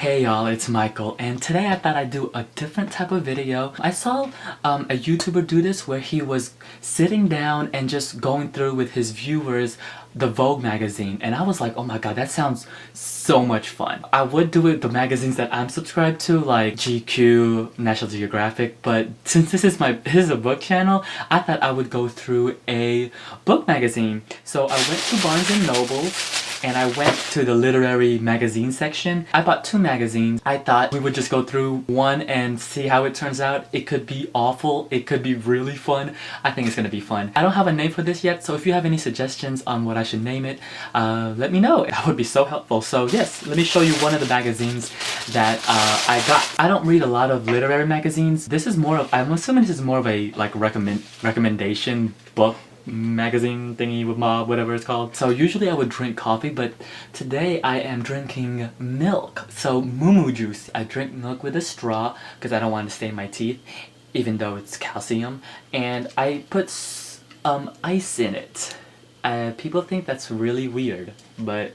Hey y'all, it's Michael, and today I thought I'd do a different type of video. I saw a YouTuber do this where he was sitting down and just going through with his viewers the Vogue magazine, and I was like, oh my god, that sounds so much fun. I would do it with the magazines that I'm subscribed to, like GQ, National Geographic, but since this is a book channel, I thought I would go through a book magazine. So I went to Barnes & Noble and I went to the literary magazine section. I bought 2 magazines. I thought we would just go through one and see how it turns out. It could be awful, it could be really fun. I think it's gonna be fun. I don't have a name for this yet, so if you have any suggestions on what I should name it, let me know. That would be so helpful. So yes, let me show you one of the magazines that I got. I don't read a lot of literary magazines. This is more of, I'm assuming this is more of a like recommendation book magazine thingy with mob, whatever it's called. So usually I would drink coffee, but today I am drinking milk. So moo juice. I drink milk with a straw because I don't want to stain my teeth, even though it's calcium. And I put ice in it. People think that's really weird, but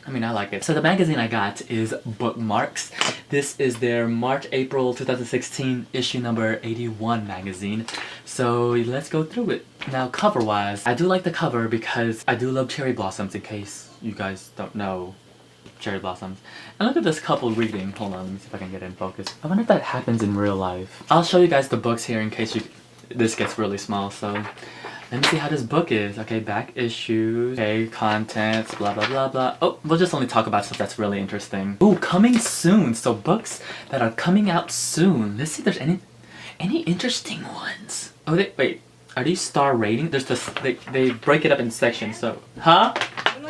I mean, I like it. So the magazine I got is Bookmarks. This is their March-April 2016 issue number 81 magazine. So let's go through it. Now cover-wise, I do like the cover because I do love cherry blossoms, in case you guys don't know cherry blossoms. And look at this couple reading. Hold on, let me see if I can get in focus. I wonder if that happens in real life. I'll show you guys the books here in case this gets really small, so let me see how this book is. Okay, back issues, okay, contents, blah blah blah blah. Oh, we'll just only talk about stuff that's really interesting. Ooh, coming soon. So books that are coming out soon. Let's see if there's any interesting ones. Oh, wait, are these star rating? There's this, they break it up in sections, so, huh?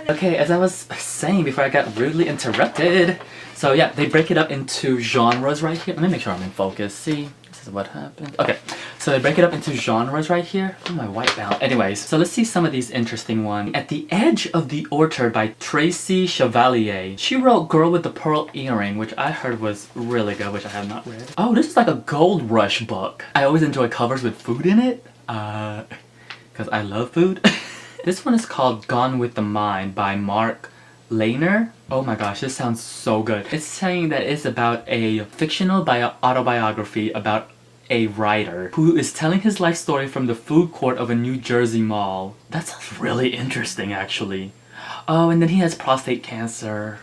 Okay, as I was saying before I got rudely interrupted. So yeah, they break it up into genres right here. Let me make sure I'm in focus. See? This is what happened. Okay, so they break it up into genres right here. Oh, my white balance. Anyways, so let's see some of these interesting ones. At the Edge of the Orchard by Tracy Chevalier. She wrote Girl with the Pearl Earring, which I heard was really good, which I have not read. Oh, this is like a gold rush book. I always enjoy covers with food in it. Because I love food. This one is called Gone with the Mind by Mark Lehner. Oh my gosh, this sounds so good. It's saying that it's about a fictional autobiography about a writer who is telling his life story from the food court of a New Jersey mall. That sounds really interesting, actually. Oh, and then he has prostate cancer.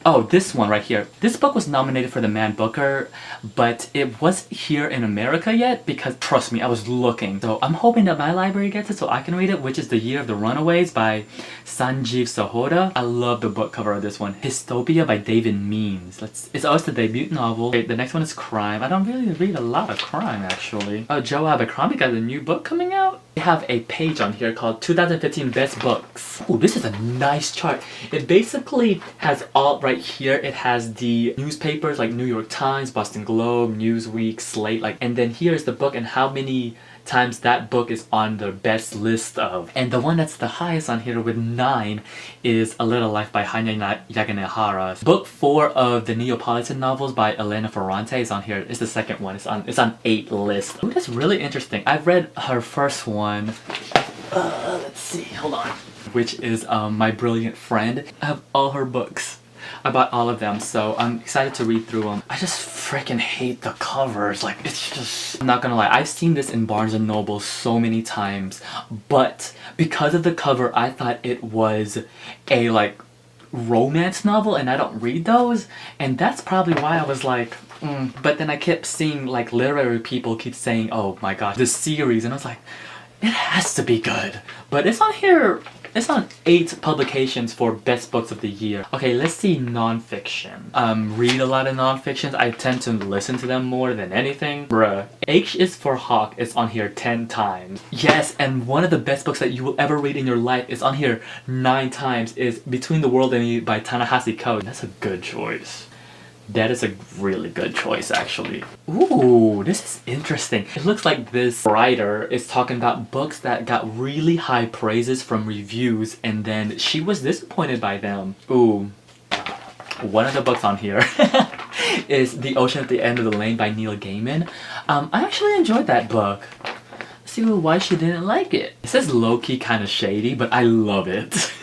Oh, this one right here. This book was nominated for the Man Booker, but it wasn't here in America yet because, trust me, I was looking. So I'm hoping that my library gets it so I can read it, which is The Year of the Runaways by Sanjeev Sahota. I love the book cover of this one. Hystopia by David Means. It's always the debut novel. Okay, the next one is crime. I don't really read a lot of crime, actually. Oh, Joe Abercrombie got a new book coming out? We have a page on here called 2015 Best Books. Oh, this is a nice chart. It basically has all right here. It has the newspapers like New York Times, Boston Globe, Newsweek, Slate, and then here's the book and how many times that book is on the best list of. And the one that's the highest on here with 9 is A Little Life by Hanya Yaganehara. Book 4 of the Neapolitan novels by Elena Ferrante is on here. It's the second one. It's on 8 list. Ooh, that's really interesting. I've read her first one. Let's see, hold on. Which is My Brilliant Friend. I have all her books. I bought all of them, so I'm excited to read through them. I just freaking hate the covers. Like, it's just... I'm not gonna lie, I've seen this in Barnes & Noble so many times, but because of the cover, I thought it was a, like, romance novel, and I don't read those, and that's probably why I was like, But then I kept seeing, like, literary people keep saying, oh my gosh, this series, and I was like, it has to be good. But it's on here... It's on 8 publications for best books of the year. Okay, let's see nonfiction. Read a lot of nonfictions. I tend to listen to them more than anything. Bruh. H is for Hawk is on here 10 times. Yes, and one of the best books that you will ever read in your life is on here 9 times is Between the World and Me by Ta-Nehisi Coates. That's a good choice. That is a really good choice, actually. Ooh, this is interesting. It looks like this writer is talking about books that got really high praises from reviews and then she was disappointed by them. Ooh, one of the books on here is The Ocean at the End of the Lane by Neil Gaiman. I actually enjoyed that book. Let's see why she didn't like it. It says low-key kind of shady, but I love it.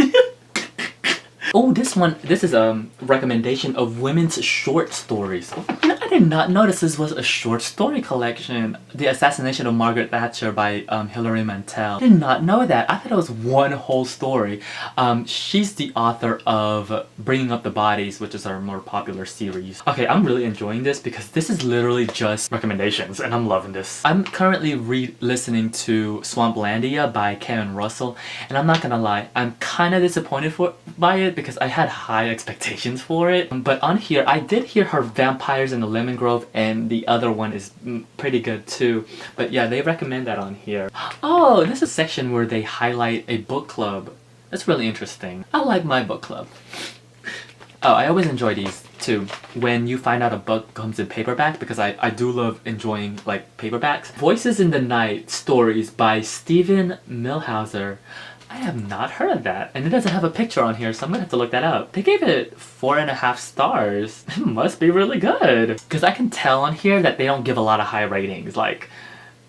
Oh, this is a recommendation of women's short stories. I did not notice this was a short story collection. The Assassination of Margaret Thatcher by Hilary Mantel. I did not know that. I thought it was one whole story. She's the author of Bringing Up the Bodies, which is our more popular series. Okay, I'm really enjoying this because this is literally just recommendations and I'm loving this. I'm currently listening to Swamplandia by Karen Russell, and I'm not gonna lie, I'm kind of disappointed by it because I had high expectations for it. But on here, I did hear her Vampires in the Lemon Grove, and the other one is pretty good too. But yeah, they recommend that on here. Oh, this is a section where they highlight a book club. That's really interesting. I like my book club. Oh, I always enjoy these too. When you find out a book comes in paperback, because I do love enjoying like paperbacks. Voices in the Night stories by Stephen Milhauser. I have not heard of that, and it doesn't have a picture on here, so I'm gonna have to look that up. They gave it 4.5 stars. It must be really good. Because I can tell on here that they don't give a lot of high ratings. Like,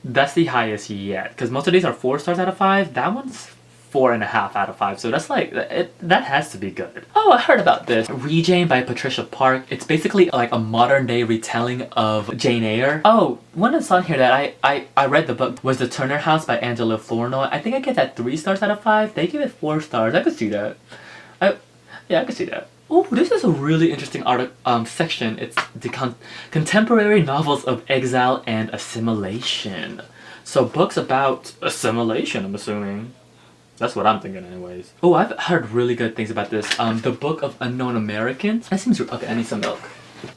that's the highest yet. Because most of these are 4 stars out of 5. That one's 4.5 out of 5, so that's like, that has to be good. Oh, I heard about this. Rejane by Patricia Park. It's basically like a modern day retelling of Jane Eyre. Oh, one that's on here that I read the book was The Turner House by Angela Flournoy. I think I get that 3 stars out of 5. They give it 4 stars. I could see that. Yeah, I could see that. Oh, this is a really interesting section. It's the contemporary novels of exile and assimilation. So books about assimilation, I'm assuming. That's what I'm thinking anyways. Oh, I've heard really good things about this. The Book of Unknown Americans. That seems... Okay, I need some milk.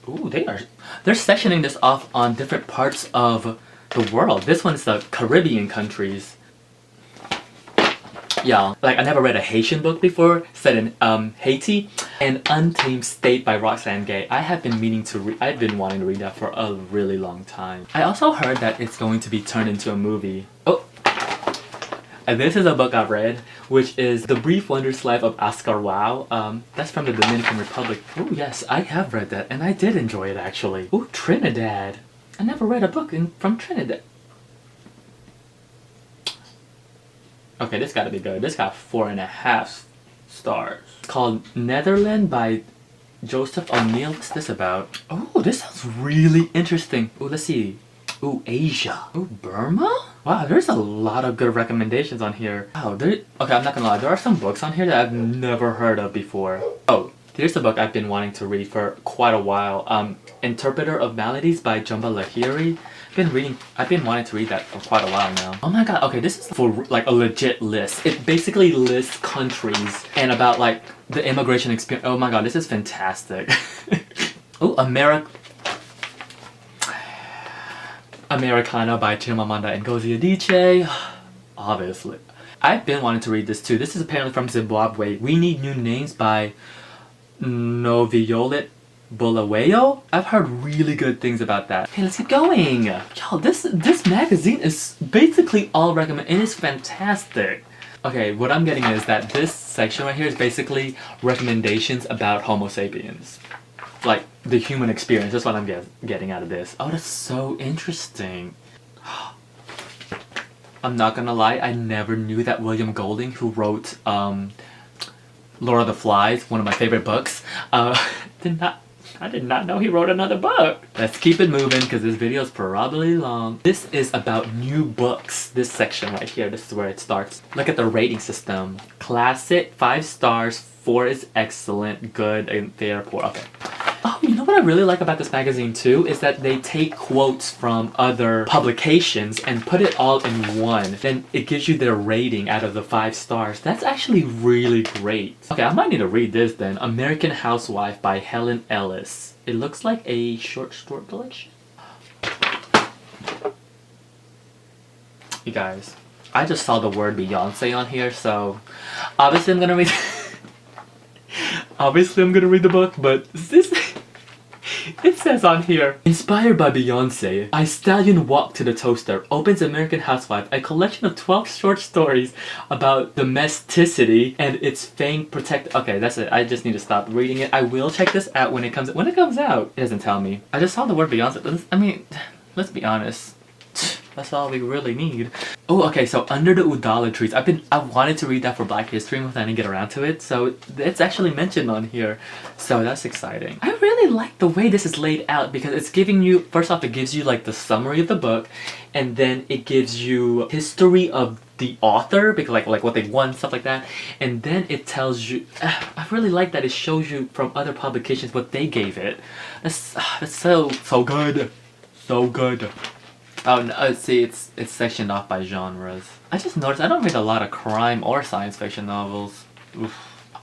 Ooh, they're sectioning this off on different parts of the world. This one's the Caribbean countries. Yeah, like I never read a Haitian book before set in Haiti. And Untamed State by Roxane Gay. I have been meaning to read... I've been wanting to read that for a really long time. I also heard that it's going to be turned into a movie. Oh! And this is a book I've read, which is The Brief Wondrous Life of Oscar Wilde. That's from the Dominican Republic. Oh yes, I have read that, and I did enjoy it actually. Oh, Trinidad. I never read a book from Trinidad. Okay, this gotta be good. This got 4.5 stars. It's called Netherland by Joseph O'Neill. What's this about? Oh, this sounds really interesting. Oh, let's see. Ooh, Asia. Ooh, Burma? Wow, there's a lot of good recommendations on here. Wow, okay, I'm not gonna lie. There are some books on here that I've never heard of before. Oh, here's a book I've been wanting to read for quite a while. Interpreter of Maladies by Jumba Lahiri. I've been wanting to read that for quite a while now. Oh my god, okay, this is for like a legit list. It basically lists countries and about like the immigration experience. Oh my god, this is fantastic. Oh, Americana by Chimamanda Ngozi Adichie. Obviously. I've been wanting to read this too. This is apparently from Zimbabwe. We Need New Names by Noviolet Bulawayo. I've heard really good things about that. Okay, let's keep going. Y'all, this magazine is basically all recommended. It is fantastic. Okay, what I'm getting is that this section right here is basically recommendations about Homo sapiens. Like, the human experience. That's what I'm getting out of this. Oh, that's so interesting. I'm not gonna lie, I never knew that William Golding, who wrote Lord of the Flies, one of my favorite books, I did not know he wrote another book. Let's keep it moving because this video is probably long. This is about new books. This section right here, this is where it starts. Look at the rating system. Classic, 5 stars, 4 is excellent, good, and they are poor. Okay. Oh, you know what I really like about this magazine too? Is that they take quotes from other publications and put it all in one. Then it gives you their rating out of the 5 stars. That's actually really great. Okay, I might need to read this then. American Housewife by Helen Ellis. It looks like a short story collection. You guys, I just saw the word Beyonce on here, so obviously I'm gonna read obviously I'm gonna read the book, but it says on here, inspired by Beyonce, I Stallion Walk to the Toaster opens American Housewife, a collection of 12 short stories about domesticity and its famed protect. Okay, that's it. I just need to stop reading it. I will check this out when it comes out. It doesn't tell me. I just saw the word Beyonce. I mean, let's be honest. That's all we really need. Oh, okay, so Under the Udala Trees. I wanted to read that for Black History Month and I didn't get around to it, so it's actually mentioned on here. So that's exciting. I really like the way this is laid out because it's giving you, first off, it gives you like the summary of the book, and then it gives you history of the author, because like what they won, stuff like that, and then it tells you, I really like that it shows you from other publications what they gave it. That's so good. So good. Oh, no, see, it's sectioned off by genres. I just noticed I don't read a lot of crime or science fiction novels. Oof.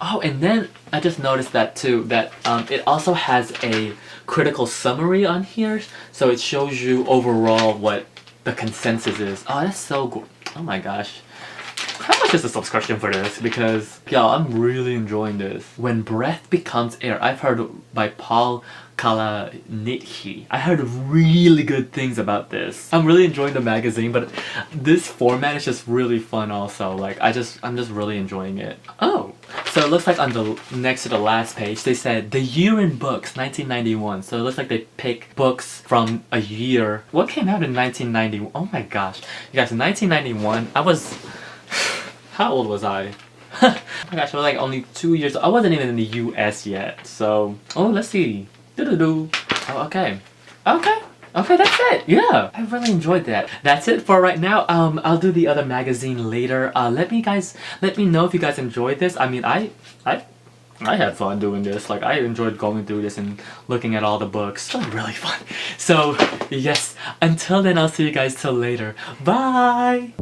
Oh, and then I just noticed that too, that it also has a critical summary on here, so it shows you overall what the consensus is. Oh, that's so good. Oh my gosh. How much is the subscription for this? Because, y'all, I'm really enjoying this. When Breath Becomes Air. I've heard by Paul Kalanithi. I heard really good things about this. I'm really enjoying the magazine, but this format is just really fun also. Like, I'm just really enjoying it. Oh, so it looks like on the next to the last page, they said the year in books, 1991. So it looks like they pick books from a year. What came out in 1991? Oh my gosh. You guys, in 1991, I was... How old was I? Oh my gosh, I was like only 2 years old. I wasn't even in the US yet, so... Oh, let's see. Doo-doo-doo. Oh, okay. Okay, that's it. Yeah, I really enjoyed that. That's it for right now. I'll do the other magazine later. Let me know if you guys enjoyed this. I mean, I had fun doing this. Like, I enjoyed going through this and looking at all the books. It was really fun. So, yes, until then, I'll see you guys till later. Bye!